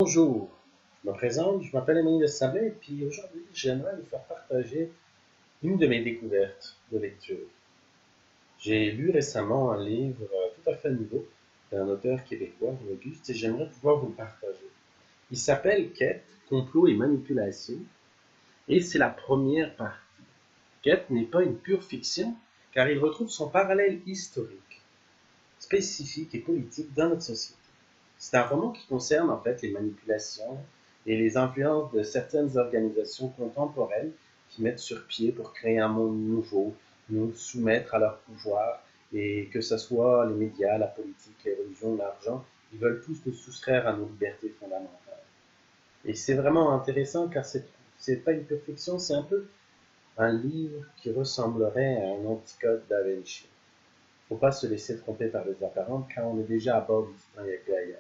Bonjour, je me présente, je m'appelle Émilie de Sablé et puis aujourd'hui j'aimerais vous faire partager une de mes découvertes de lecture. J'ai lu récemment un livre tout à fait nouveau d'un auteur québécois, Auguste, et j'aimerais pouvoir vous le partager. Il s'appelle Quête, complot et manipulation et c'est la première partie. Quête n'est pas une pure fiction car il retrouve son parallèle historique, spécifique et politique dans notre société. C'est un roman qui concerne en fait les manipulations et les influences de certaines organisations contemporaines qui mettent sur pied pour créer un monde nouveau, nous soumettre à leur pouvoir, et que ce soit les médias, la politique, les religions, l'argent, ils veulent tous nous soustraire à nos libertés fondamentales. Et c'est vraiment intéressant car c'est pas une perfection, c'est un peu un livre qui ressemblerait à un anticode da Vinci. Faut pas se laisser tromper par les apparences car on est déjà à bord du Titan Gaïa.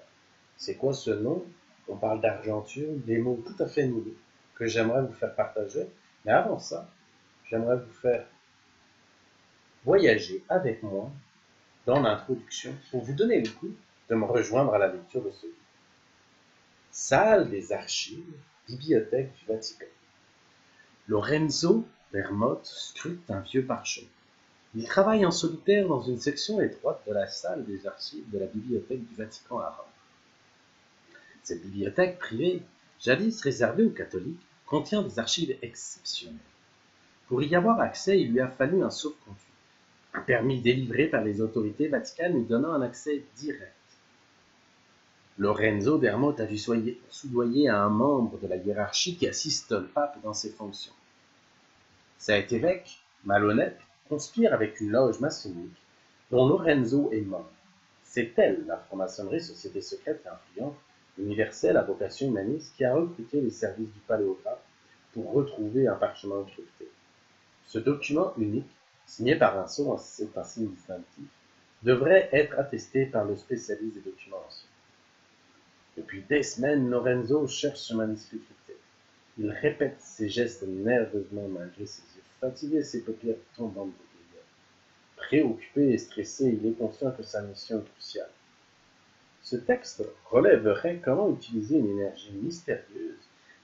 C'est quoi ce nom? On parle d'argenture, des mots tout à fait nouveaux que j'aimerais vous faire partager. Mais avant ça, j'aimerais vous faire voyager avec moi dans l'introduction pour vous donner le goût de me rejoindre à la lecture de ce livre. Salle des archives, bibliothèque du Vatican. Lorenzo Bermotte scrute un vieux parchemin. Il travaille en solitaire dans une section étroite de la salle des archives de la bibliothèque du Vatican à Rome. Cette bibliothèque privée, jadis réservée aux catholiques, contient des archives exceptionnelles. Pour y avoir accès, il lui a fallu un sauf-conduit, un permis délivré par les autorités vaticanes lui donnant un accès direct. Lorenzo Bermotte a dû soudoyer à un membre de la hiérarchie qui assiste le pape dans ses fonctions. Cet évêque, malhonnête, conspire avec une loge maçonnique dont Lorenzo est membre. C'est elle, la franc-maçonnerie, société secrète et influente, universelle à vocation humaniste, qui a recruté les services du paléographe pour retrouver un parchemin crypté. Ce document unique, signé par un sceau, c'est un signe distinctif, devrait être attesté par le spécialiste des documents anciens. Depuis des semaines, Lorenzo cherche ce manuscrit crypté. Il répète ses gestes nerveusement malgré ses yeux fatigués et ses paupières tombantes de vieilleur. Préoccupé et stressé, il est conscient que sa mission est cruciale. Ce texte relèverait comment utiliser une énergie mystérieuse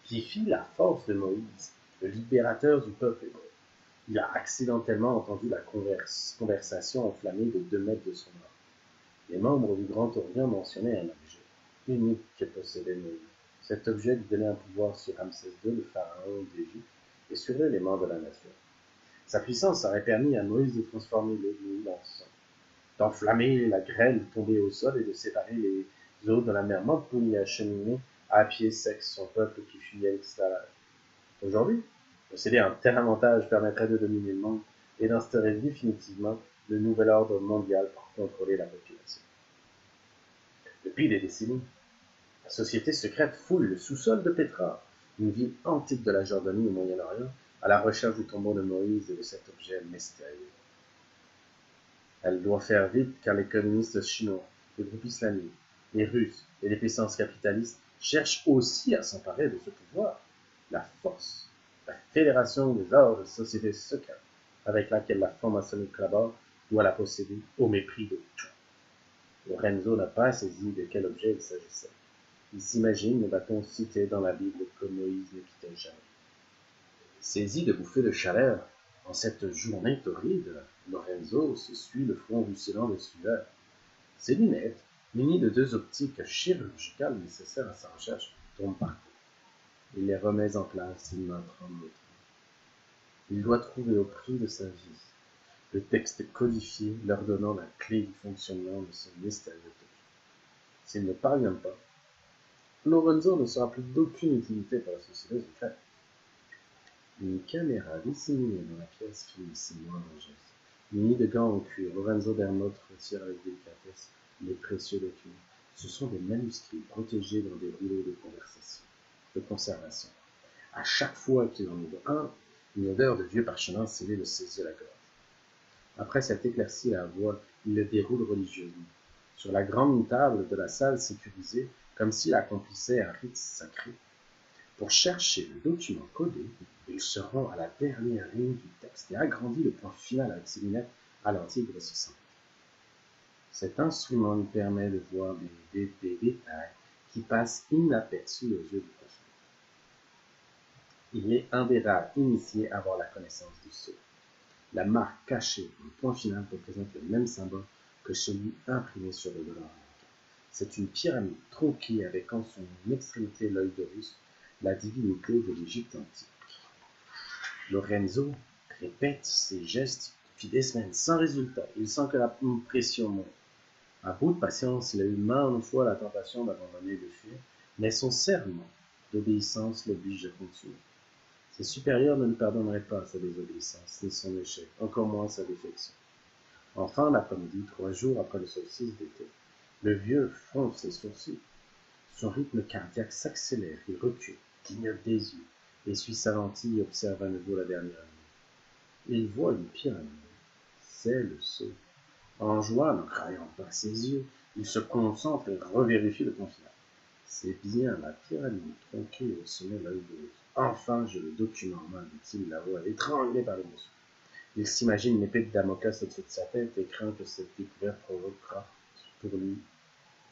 qui fit la force de Moïse, le libérateur du peuple hébreu. Il a accidentellement entendu la conversation enflammée de 2 mètres de son âme. Les membres du Grand Orient mentionnaient un objet unique que possédait Moïse. Cet objet lui donnait un pouvoir sur Ramsès II, le pharaon d'Égypte, et sur l'élément de la nature. Sa puissance aurait permis à Moïse de transformer l'eau de Nil en sang, d'enflammer la grêle tombée au sol et de séparer les eaux de la mer Morte pour y acheminer à pied sec son peuple qui fuyait l'esclavage. Aujourd'hui, posséder un tel avantage permettrait de dominer le monde et d'instaurer définitivement le nouvel ordre mondial pour contrôler la population. Depuis des décennies, la société secrète fouille le sous-sol de Pétra, une ville antique de la Jordanie au Moyen-Orient, à la recherche du tombeau de Moïse et de cet objet mystérieux. Elle doit faire vite car les communistes chinois, les groupes islamiques, les Russes et les puissances capitalistes cherchent aussi à s'emparer de ce pouvoir. La force, la fédération des ordres de sociétés secrètes avec laquelle la franc-maçonnerie collabore doit la posséder au mépris de tout. Lorenzo n'a pas saisi de quel objet il s'agissait. Il s'imagine le bâton cité dans la Bible que Moïse ne quittait jamais. Saisi de bouffées de chaleur, en cette journée torride, Lorenzo s'essuie le front ruisselant de sueur. Ses lunettes, munies de 2 optiques chirurgicales nécessaires à sa recherche, tombent par terre. Il les remet en place une main tremblante. Il doit trouver au prix de sa vie le texte codifié leur donnant la clé du fonctionnement de ce mystérieux document. S'il ne parvient pas, Lorenzo ne sera plus d'aucune utilité pour la société secrète. Une caméra dissimulée dans la pièce filme ses moindres gestes. Muni de gants en cuir, Lorenzo Bermotte retire avec délicatesse les précieux documents. Ce sont des manuscrits protégés dans des rouleaux de conservation. À chaque fois qu'il en ouvre un, une odeur de vieux parchemin scellé le saisit à la gorge. Après s'être éclairci la voix, il le déroule religieusement. Sur la grande table de la salle sécurisée, comme s'il accomplissait un rite sacré. Pour chercher le document codé, il se rend à la dernière ligne du texte et agrandit le point final avec ses lunettes à lentilles grossissantes. Cet instrument lui permet de voir des détails qui passe inaperçu aux yeux du prochain. Il est un des rares initiés à avoir la connaissance du sceau. La marque cachée en point final représente le même symbole que celui imprimé sur le dollar américain. C'est une pyramide tronquée avec en son extrémité l'œil d'Horus, la divinité de l'Égypte antique. Lorenzo répète ses gestes depuis des semaines sans résultat. Il sent que la pression monte. À bout de patience, il a eu maintes fois la tentation d'abandonner le fuir, mais son serment d'obéissance l'oblige à continuer. Ses supérieurs ne lui pardonneraient pas sa désobéissance, ni son échec, encore moins sa défection. Enfin, l'après-midi, 3 jours après le solstice d'été, le vieux fronce les sourcils. Son rythme cardiaque s'accélère, il recule, clignote des yeux, essuie sa lentille et observe à nouveau la dernière ligne. Il voit une pyramide. C'est le sceau. En joie, ne croyant pas ses yeux, il se concentre et revérifie le point final. C'est bien la pyramide tronquée au sommet de la Houveuse. Enfin, j'ai le document en main, dit-il, la voix étranglée par l'émotion. Il s'imagine l'épée de Damoclès au-dessus de sa tête et craint que cette découverte provoquera pour lui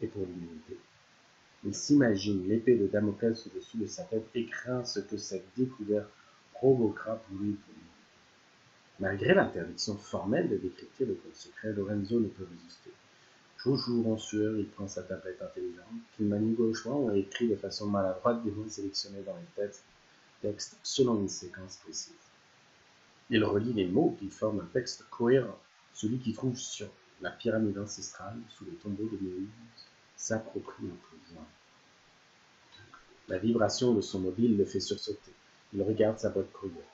et pour l'humanité. Il s'imagine l'épée de Damoclès au-dessus de sa tête et craint ce que cette découverte provoquera pour lui et pour l'humanité. Malgré l'interdiction formelle de décrypter le code secret, Lorenzo ne peut résister. Toujours en sueur, il prend sa tablette intelligente, qu'il manie gauchement et écrit de façon maladroite des mots sélectionnés dans les textes selon une séquence précise. Il relie les mots qui forment un texte cohérent, celui qui trouve sur la pyramide ancestrale, sous le tombeau de Moïse, s'approprie en tout genre. La vibration de son mobile le fait sursauter. Il regarde sa boîte courriel.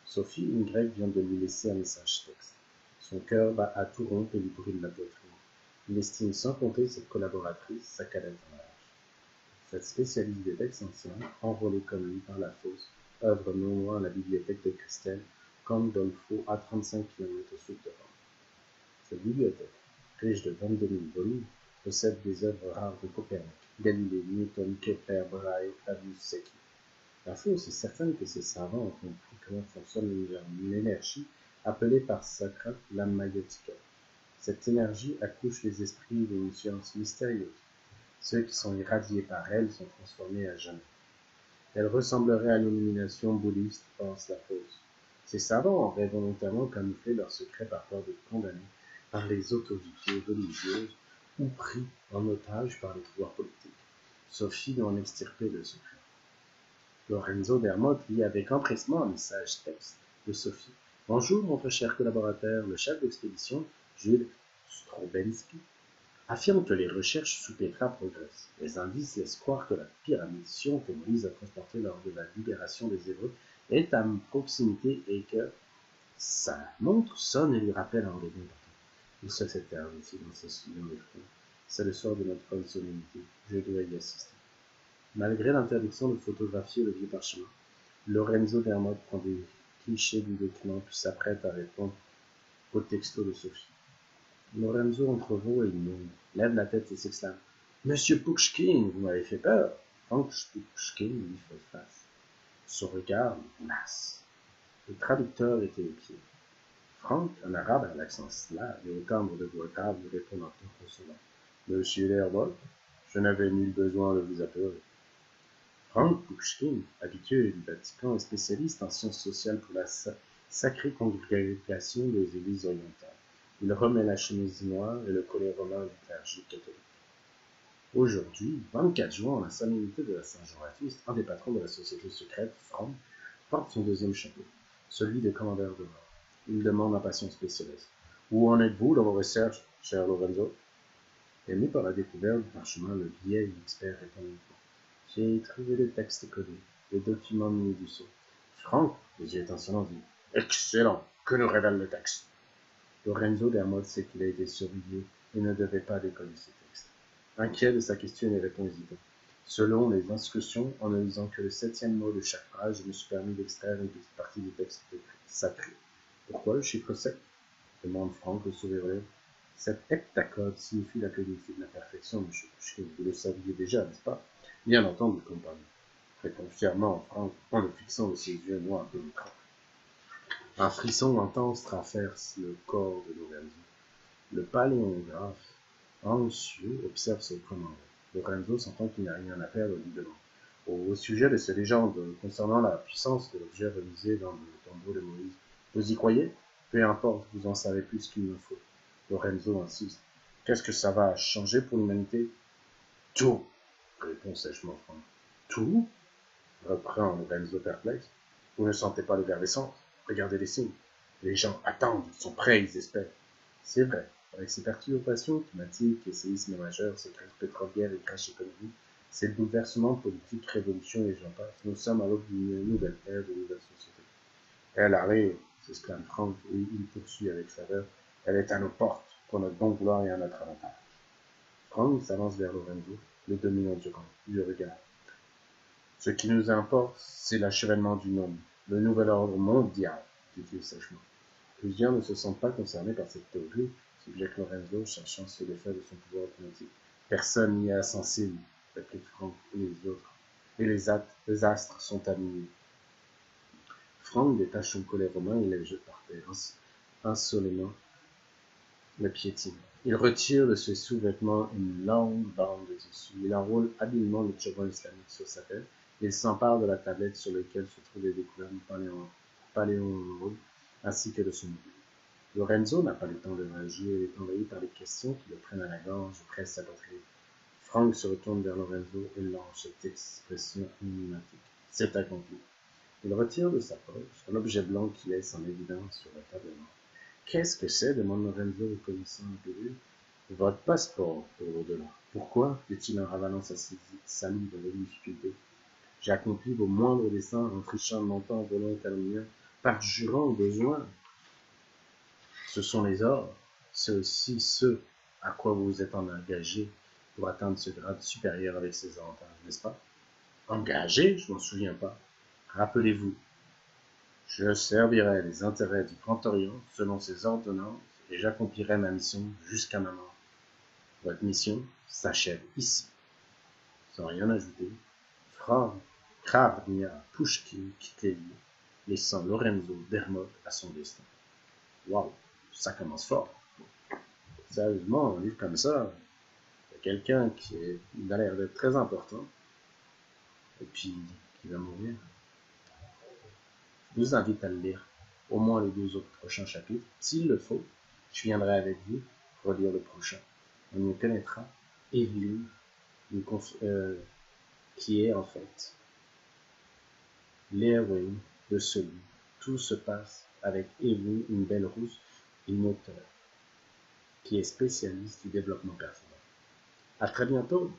Sophie, une grecque, vient de lui laisser un message texte. Son cœur bat à tout rompre et lui brûle la poitrine. Il estime sans compter cette collaboratrice, sa cadette en âge. Cette spécialiste des textes anciens, enrôlée comme lui par la fosse, œuvre non loin à la bibliothèque de Christelle, Condolfo, à 35 km au sud de Rome. Cette bibliothèque, riche de 22 000 volumes, possède des œuvres rares de Copernic, Galilée, Newton, Kepler, Brahe, Fabius Secchi. La fosse est certaine que ces savants ont compris comment fonctionne l'énergie appelée par Socrate la maiotica. Cette énergie accouche les esprits d'une science mystérieuse. Ceux qui sont irradiés par elle sont transformés à jamais. Elle ressemblerait à l'illumination bouddhiste, pense la fosse. Ces savants auraient volontairement camouflé leur secret par peur d'être condamnés par les autorités religieuses ou pris en otage par les pouvoirs politiques. Sophie doit en extirper le secret. Lorenzo Dermotte lit avec empressement un message texte de Sophie. « Bonjour, mon très cher collaborateur, le chef d'expédition, Jules Strobensky, affirme que les recherches sous Pétra progressent. Les indices laissent croire que la pyramide Sion que Moïse a transportée lors de la libération des Hébreux est à proximité et que sa montre sonne et lui rappelle un rendez-vous important. Il se s'éterne ici dans ce studio de fond. C'est le soir de notre grande solennité. Je dois y assister. Malgré l'interdiction de photographier le vieux parchemin, Lorenzo Dermotte prend des clichés du document puis s'apprête à répondre au texto de Sophie. Lorenzo entrevoit et ignore, lève la tête et s'exclame. « Monsieur Pouchkine, vous m'avez fait peur !» Frank Pouchkine lui fait face. Son regard le glace. Le traducteur était au pied. Frank, un arabe à l'accent slave et au timbre de voix grave, lui répond en ton consolant. « Monsieur Dermotte, je n'avais nul besoin de vous appeler. » Frank Pouchkine, habitué du Vatican et spécialiste en sciences sociales pour la sacrée congrégation des églises orientales. Il remet la chemise noire et le collet romain du clergé catholique. Aujourd'hui, 24 juin, la solennité de la Saint-Jean-Baptiste, un des patrons de la société secrète, Frank, porte son deuxième chapeau, celui de commandeur de bord. Il demande un patient spécialiste. « Où en êtes-vous dans vos recherches, cher Lorenzo ?» Ému par la découverte du parchemin, le vieil expert répond « J'ai trouvé les textes codés, les documents munis du sceau. » Frank, les yeux étincelants, dit « Excellent, que nous révèle le texte ?» Lorenzo Dermotte sait qu'il a été surveillé et ne devait pas décoller ses textes. Inquiet de sa question, il répond hésitant. Selon les instructions, en ne lisant que le 7e mot de chaque phrase, je me suis permis d'extraire une petite partie du texte sacré. Pourquoi le chiffre 7 demande Frank, le sourire aux lèvres. Cet heptacode signifie la plénitude de la perfection, monsieur Pouchkine. Vous le saviez déjà, n'est-ce pas? Bien entendu, compagnon, répond fièrement Frank en le fixant de ses yeux noirs pénétrants. Un frisson intense traverse le corps de Lorenzo. Le paléographe, anxieux, observe son commandant. Lorenzo sentant qu'il n'a rien à perdre, lui demande. Au sujet de ces légendes concernant la puissance de l'objet remisé dans le tombeau de Moïse, vous y croyez? Peu importe, vous en savez plus qu'il me faut. Lorenzo insiste. Qu'est-ce que ça va changer pour l'humanité? Tout, répond sèchement Franck. Tout? Reprend Lorenzo perplexe. Vous ne sentez pas l'effervescence? Regardez les signes. Les gens attendent, ils sont prêts, ils espèrent. C'est vrai, avec ces perturbations climatiques et séismes majeurs, ces crises pétrolières et crashs économiques, ces bouleversements politiques, révolutions et j'en passe, nous sommes à l'aube d'une nouvelle ère, d'une nouvelle société. Elle arrive, s'exclame Franck, et il poursuit avec saveur. Elle est à nos portes, pour notre bon vouloir et à notre avantage. Franck s'avance vers Lorenzo, le dominant du regard. Ce qui nous importe, c'est l'achèvement du monde, le nouvel ordre mondial, dit-il sèchement. Plusieurs ne se sentent pas concernés par cette théorie, subjecte Lorenzo, cherchant à se défaire de son pouvoir automatique. Personne n'y est insensible, réplique Franck et les autres. Et les astres sont alignés. Franck détache son collet romain et les jette par terre, insolemment le piétine. Il retire de ses sous-vêtements une longue bande de tissu. Il enroule habilement le turban islamique sur sa tête. Il s'empare de la tablette sur laquelle se trouvaient des couverts paléontologues ainsi que de son mobile. Lorenzo n'a pas le temps de réagir et est envahi par les questions qui le prennent à la gorge et pressent sa poitrine. Franck se retourne vers Lorenzo et lance cette expression énigmatique. C'est accompli. Il retire de sa poche un objet blanc qu'il laisse en évidence sur la table noire. Qu'est-ce que c'est? Demande Lorenzo, reconnaissant la pilule. Votre passeport pour l'au-delà. Pourquoi? Dit-il en ravalant sa salive avec difficulté. J'ai accompli vos moindres desseins en trichant, mentant, volant et calomniant, parjurant au besoin. Ce sont les ordres, c'est aussi ce à quoi vous vous êtes engagé pour atteindre ce grade supérieur avec ces avantages, n'est-ce pas? Engagé? Je m'en souviens pas. Rappelez-vous, je servirai les intérêts du Grand Orient selon ses ordonnances et j'accomplirai ma mission jusqu'à ma mort. Votre mission s'achève ici. Sans rien ajouter, Kravnia Pushkin quitte les lieux, laissant Lorenzo Dermot à son destin. Waouh, ça commence fort. Sérieusement, un livre comme ça, il y a quelqu'un qui a l'air d'être très important, et puis qui va mourir. Je vous invite à le lire, au moins les 2 autres prochains chapitres. S'il le faut, je viendrai avec vous relire le prochain. On y connaîtra Evelyne, qui est en fait l'héroïne de ce livre. Tout se passe avec Evelyne, une belle rousse, une auteure, qui est spécialiste du développement personnel. À très bientôt!